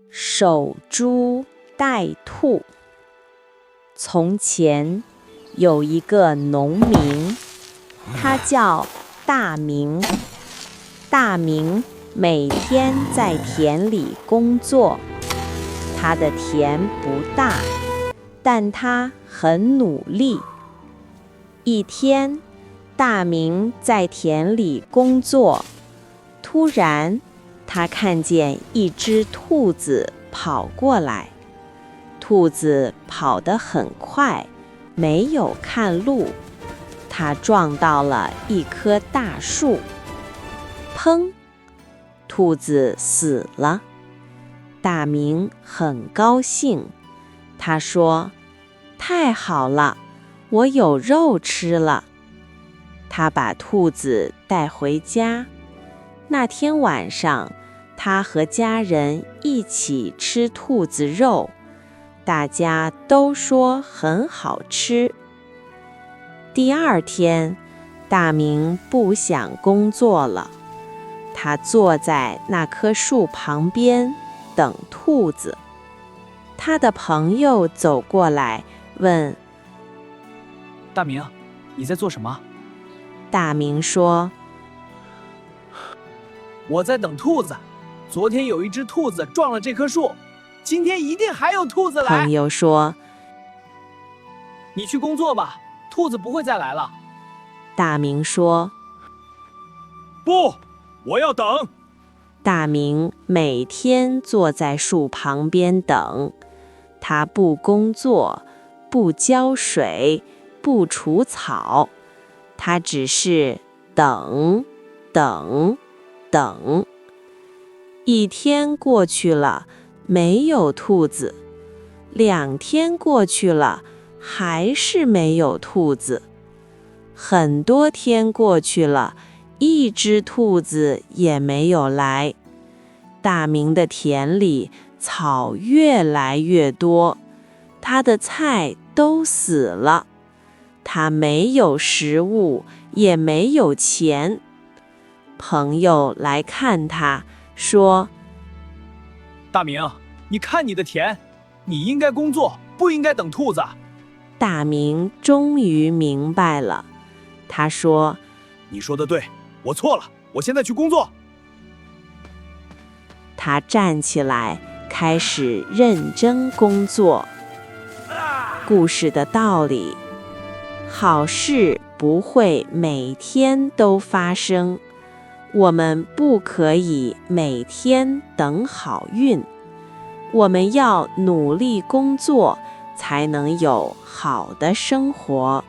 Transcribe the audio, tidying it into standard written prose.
守株待兔。从前有一个农民，他叫大明。大明每天在田里工作，他的田不大，但他很努力。一天，大明在田里工作，突然他看见一只兔子跑过来。兔子跑得很快，没有看路，它撞到了一棵大树。砰！兔子死了。大明很高兴，他说：“太好了，我有肉吃了。”他把兔子带回家。那天晚上，他和家人一起吃兔子肉，大家都说很好吃。第二天，大明不想工作了，他坐在那棵树旁边等兔子。他的朋友走过来问：“大明，你在做什么？”大明说：“我在等兔子。昨天有一只兔子撞了这棵树，今天一定还有兔子来。”朋友说：“你去工作吧，兔子不会再来了。”大明说：“不，我要等。”大明每天坐在树旁边等，他不工作，不浇水，不除草，他只是等，等，等。一天过去了，没有兔子；2天过去了，还是没有兔子；很多天过去了，一只兔子也没有来。大明的田里草越来越多，他的菜都死了，他没有食物，也没有钱。朋友来看他，说：“大明，你看你的田，你应该工作，不应该等兔子。”大明终于明白了，他说：“你说的对，我错了，我现在去工作。”他站起来，开始认真工作。故事的道理：好事不会每天都发生，我们不可以每天等好运，我们要努力工作，才能有好的生活。